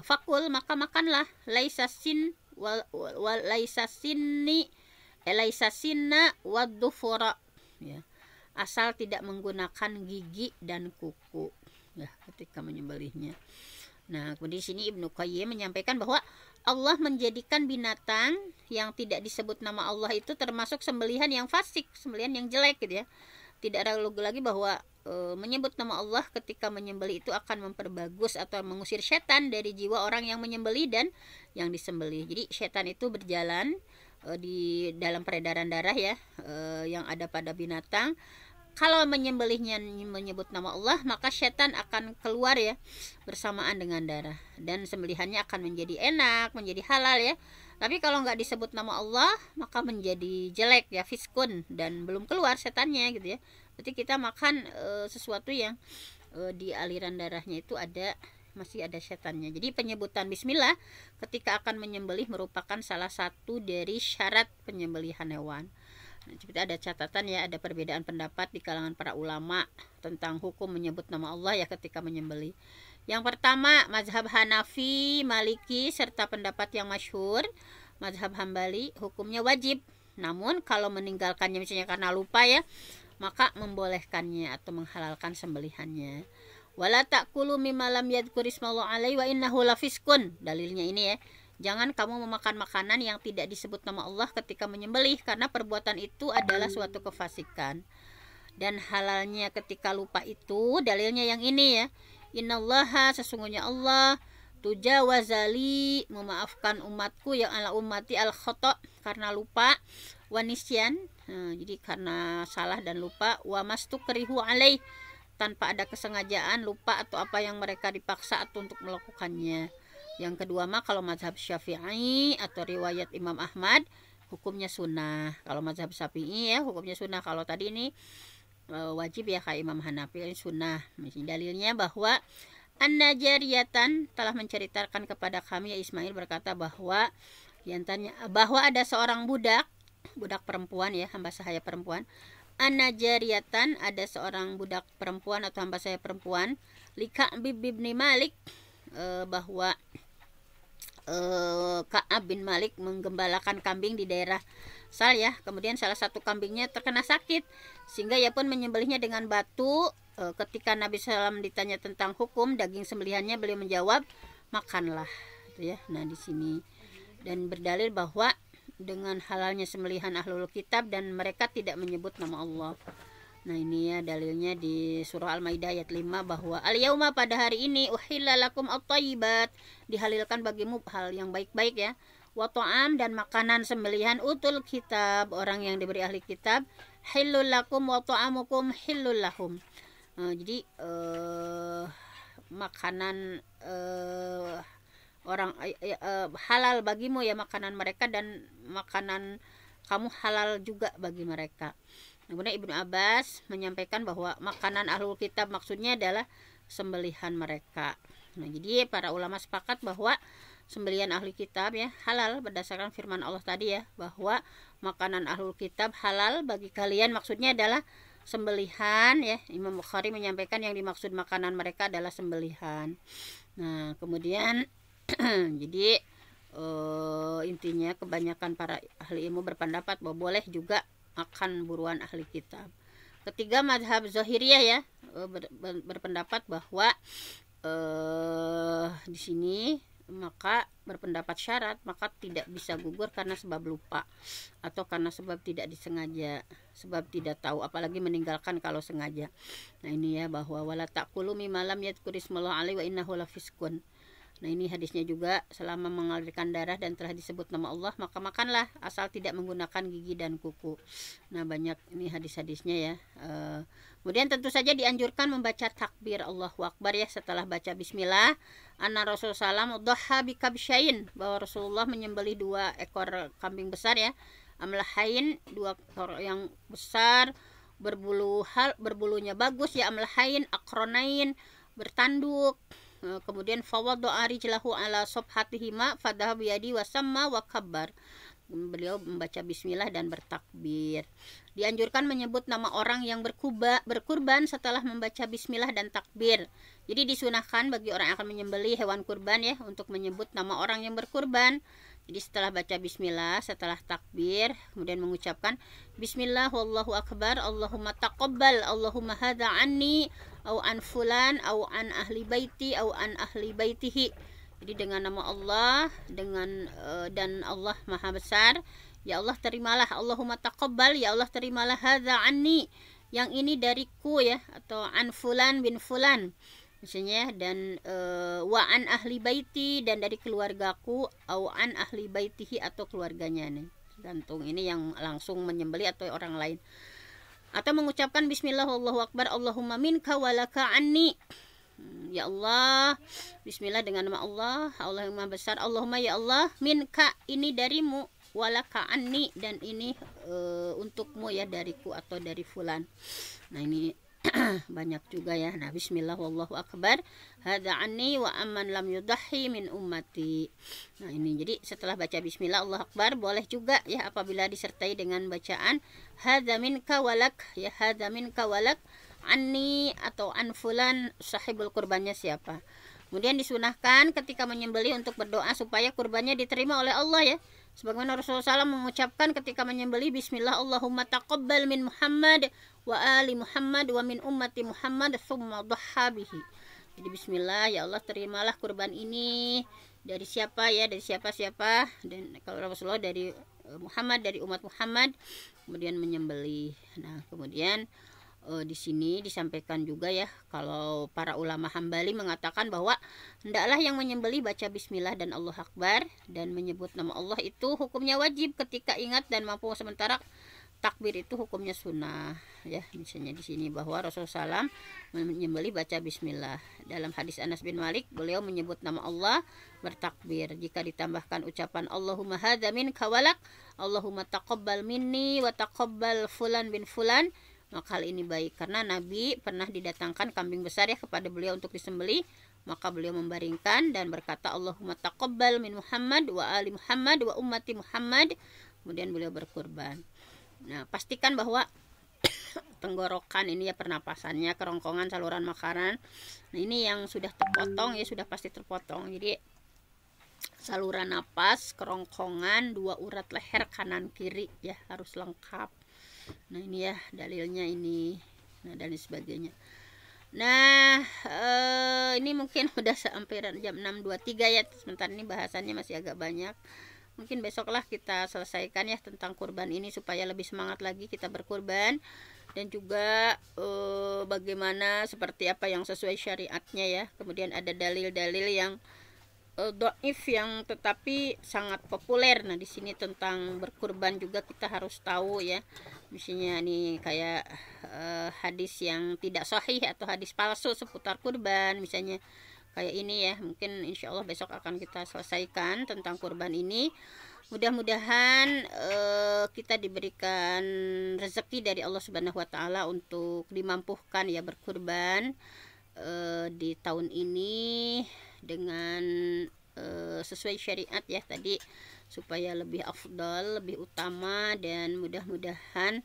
fakul, maka makanlah, laisa sin wal laisa sinni laisa sinna wadufura, ya, asal tidak menggunakan gigi dan kuku, ya, ketika menyembelihnya. Nah, kemudian di sini Ibnu Qayyim menyampaikan bahwa Allah menjadikan binatang yang tidak disebut nama Allah itu termasuk sembelihan yang fasik, sembelihan yang jelek gitu ya. Tidak ragu lagi bahwa menyebut nama Allah ketika menyembelih itu akan memperbagus atau mengusir setan dari jiwa orang yang menyembelih dan yang disembelih. Jadi setan itu berjalan di dalam peredaran darah ya, yang ada pada binatang. Kalau menyembelihnya menyebut nama Allah, maka setan akan keluar ya bersamaan dengan darah, dan sembelihannya akan menjadi enak, menjadi halal ya. Tapi kalau nggak disebut nama Allah, maka menjadi jelek ya, fiskun, dan belum keluar setannya gitu ya. Berarti kita makan sesuatu yang di aliran darahnya itu masih ada setannya. Jadi penyebutan bismillah ketika akan menyembelih merupakan salah satu dari syarat penyembelihan hewan. Nah, kita ada catatan ya, ada perbedaan pendapat di kalangan para ulama tentang hukum menyebut nama Allah ya ketika menyembelih. Yang pertama, mazhab Hanafi, Maliki, serta pendapat yang masyhur, mazhab Hambali, hukumnya wajib. Namun kalau meninggalkannya misalnya karena lupa ya, maka membolehkannya atau menghalalkan sembelihannya. Wala ta'kulu mimma lam yadhkurismallahu alaihi wa innahu lafiskun. Dalilnya ini ya. Jangan kamu memakan makanan yang tidak disebut nama Allah ketika menyembelih, karena perbuatan itu adalah suatu kefasikan. Dan halalnya ketika lupa itu dalilnya yang ini ya. Innallaha, sesungguhnya Allah, tujawazali, memaafkan umatku yang ala ummati al khata, karena lupa, wanisyan, jadi karena salah dan lupa, wa mastukrihu alaih, tanpa ada kesengajaan, lupa atau apa yang mereka dipaksa atau untuk melakukannya. Yang kedua mah kalau mazhab Syafi'i atau riwayat Imam Ahmad, hukumnya sunnah. Kalau mazhab Syafi'i ya hukumnya sunnah. Kalau tadi ini wajib ya kayak Imam Hanafi, ini sunnah. Dalilnya bahwa An-Najariyatan telah menceritakan kepada kami ya Ismail berkata bahwa bahwa ada seorang budak perempuan ya, hamba sahaya perempuan. An-Najariyatan, ada seorang budak perempuan atau hamba sahaya perempuan, Ka'ab bin Malik, bahwa Ka'ab bin Malik menggembalakan kambing di daerah Sal ya. Kemudian salah satu kambingnya terkena sakit sehingga ia pun menyembelihnya dengan batu. Ketika Nabi SAW ditanya tentang hukum daging sembelihannya, beliau menjawab, makanlah gitu ya. Nah di sini dan berdalil bahwa dengan halalnya sembelihan ahlul kitab dan mereka tidak menyebut nama Allah. Nah ini ya dalilnya di surah Al-Maidah ayat 5 bahwa al-yauma, pada hari ini, uhilla lakum at-thayyibat, dihalilkan bagimu hal yang baik-baik ya. Wa ta'am, dan makanan sembelihan utul kitab, orang yang diberi ahli kitab, hillul lakum wa ta'amukum hillul lahum. Jadi makanan orang halal bagimu ya makanan mereka, dan makanan kamu halal juga bagi mereka. Kemudian Ibnu Abbas menyampaikan bahwa makanan ahlul kitab maksudnya adalah sembelihan mereka. Nah, jadi para ulama sepakat bahwa sembelihan ahli kitab ya halal berdasarkan firman Allah tadi ya, bahwa makanan ahlul kitab halal bagi kalian, maksudnya adalah sembelihan ya. Imam Bukhari menyampaikan yang dimaksud makanan mereka adalah sembelihan. Nah, kemudian jadi intinya kebanyakan para ahli ilmu berpendapat bahwa boleh juga makan buruan ahli kitab. Ketiga, mazhab Zahiriyah ya berpendapat bahwa di sini maka berpendapat syarat, maka tidak bisa gugur karena sebab lupa atau karena sebab tidak disengaja, sebab tidak tahu, apalagi meninggalkan kalau sengaja. Nah ini ya bahwa wala taqulu mimma lam yadhkurismallahu alaihi wa innahu lafiskun. Nah ini hadisnya juga, selama mengalirkan darah dan telah disebut nama Allah maka makanlah asal tidak menggunakan gigi dan kuku. Nah banyak ini hadis-hadisnya ya. Kemudian tentu saja dianjurkan membaca takbir Allahu Akbar ya setelah baca bismillah. Anna Rasulullah SAW dhaha bikabsyain, bahwa Rasulullah menyembelih 2 ekor kambing besar ya. Amlahain, 2 ekor yang besar, berbulunya bagus ya, amlahain, akronain, bertanduk. Kemudian fawaddu arijlahu ala sobhatihima fadhahab yadi wasamma wa kabbar. beliau membaca bismillah dan bertakbir. Dianjurkan menyebut nama orang yang berkurban setelah membaca bismillah dan takbir. Jadi disunahkan bagi orang yang akan menyembelih hewan kurban ya untuk menyebut nama orang yang berkurban. Jadi setelah baca bismillah, setelah takbir, kemudian mengucapkan bismillah wallahu akbar, Allahumma taqabbal, Allahumma hadza anni au an fulan au an ahli baiti au an ahli baitihi. Jadi dengan nama Allah, dan Allah Maha Besar, ya Allah terimalah, Allahumma taqabbal, ya Allah terimalah hadza anni, yang ini dariku ya, atau an fulan bin fulan misalnya, dan wa an ahli baiti, dan dari keluargaku, au an ahli baitihi, atau keluarganya nih, gantung ini yang langsung menyembelih atau orang lain, atau mengucapkan bismillah wallahu akbar, Allahumma minka walaka anni. Ya Allah, bismillah dengan nama Allah, Allah yang Maha Besar, Allahumma ya Allah, minka ini darimu, walaka anni, dan ini untukmu ya, dariku atau dari fulan. Nah ini banyak juga ya. Nah bismillah wallahu akbar, hadza anni wa amman lam yudahi min ummati. Nah ini jadi setelah baca bismillah Allah akbar, boleh juga ya apabila disertai dengan bacaan hadza minka walak ya, hadza minka walak anni atau an fulan, sahibul kurbannya siapa. Kemudian disunahkan ketika menyembelih untuk berdoa supaya kurbannya diterima oleh Allah ya. Sebagaimana Rasulullah SAW mengucapkan ketika menyembelih bismillah, Allahumma taqabbal min Muhammad wa ali Muhammad wa min ummati Muhammad thumma dhahha bihi. Jadi bismillah, ya Allah terimalah kurban ini dari siapa ya, dari siapa-siapa, dan kalau Rasulullah dari Muhammad, dari umat Muhammad, kemudian menyembelih. Nah kemudian di sini disampaikan juga ya, kalau para ulama Hambali mengatakan bahwa hendaklah yang menyembelih baca bismillah dan Allah akbar, dan menyebut nama Allah itu hukumnya wajib ketika ingat dan mampu, sementara takbir itu hukumnya sunnah ya. Misalnya di sini bahwa Rasulullah SAW menyembelih baca bismillah. Dalam hadis Anas bin Malik, beliau menyebut nama Allah bertakbir. Jika ditambahkan ucapan Allahumma hadza minka walak, Allahumma taqabbal minni wa taqabbal fulan bin fulan, maka hal ini baik, karena Nabi pernah didatangkan kambing besar ya kepada beliau untuk disembelih, maka beliau membaringkan dan berkata Allahumma taqabbal min Muhammad wa ali Muhammad wa ummati Muhammad, kemudian beliau berkurban. Nah pastikan bahwa tenggorokan ini ya, pernapasannya, kerongkongan, saluran makanan, nah ini yang sudah terpotong ya, sudah pasti terpotong. Jadi saluran napas, kerongkongan, dua urat leher kanan kiri ya harus lengkap. Nah ini ya dalilnya ini, nah dan sebagainya. Nah ini mungkin udah sampai jam 6.23 ya, sebentar ini bahasannya masih agak banyak. Mungkin besoklah kita selesaikan ya tentang kurban ini supaya lebih semangat lagi kita berkurban, dan juga bagaimana seperti apa yang sesuai syariatnya ya. Kemudian ada dalil-dalil yang dhaif yang tetapi sangat populer. Nah di sini tentang berkurban juga kita harus tahu ya. Misalnya nih kayak hadis yang tidak sahih atau hadis palsu seputar kurban, misalnya kayak ini ya. Mungkin insya Allah besok akan kita selesaikan tentang kurban ini. Mudah-mudahan kita diberikan rezeki dari Allah Subhanahu wa Ta'ala untuk dimampuhkan ya berkurban di tahun ini dengan sesuai syariat ya tadi, supaya lebih afdal, lebih utama, dan mudah-mudahan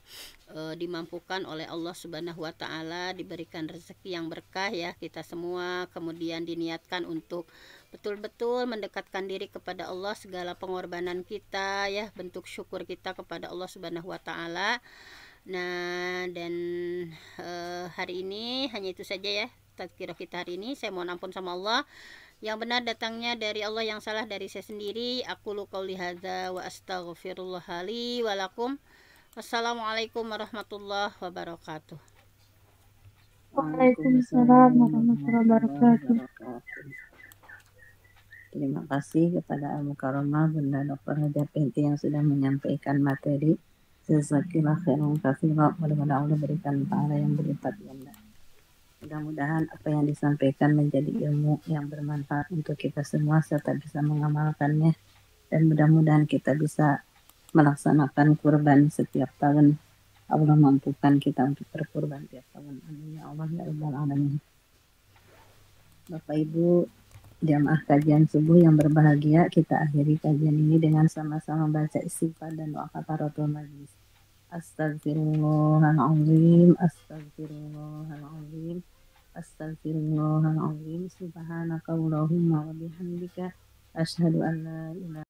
dimampukan oleh Allah Subhanahu wa Ta'ala, diberikan rezeki yang berkah ya kita semua. Kemudian diniatkan untuk betul-betul mendekatkan diri kepada Allah, segala pengorbanan kita ya, bentuk syukur kita kepada Allah Subhanahu wa Ta'ala. Nah dan hari ini hanya itu saja ya tazkirah kita hari ini. Saya mohon ampun sama Allah, yang benar datangnya dari Allah, yang salah dari saya sendiri. Aqulu qauli hadza wa astaghfirullah li wa lakum. Wassalamualaikum warahmatullahi wabarakatuh. Waalaikumsalam warahmatullahi wabarakatuh. Terima kasih kepada Al-Mukarramah Bunda Dr. Hajar Binti yang sudah menyampaikan materi. Jazakallahu khairan katsiran. Mudah-mudahan Allah berikan pahala yang berlipat ganda. Mudah-mudahan apa yang disampaikan menjadi ilmu yang bermanfaat untuk kita semua serta bisa mengamalkannya, dan mudah-mudahan kita bisa melaksanakan kurban setiap tahun. Allah mampukan kita untuk berkurban tiap tahun. Amin ya Allah ya rabbal alamin. Bapak Ibu Jamaah kajian subuh yang berbahagia, kita akhiri kajian ini dengan sama-sama baca istighfar dan doa kafaratul majlis. Astagfirullahaladzim, astagfirullahaladzim, astagfirullahaladzim, subhanakallahumma wa bihamdika, asyhadu an la ilaha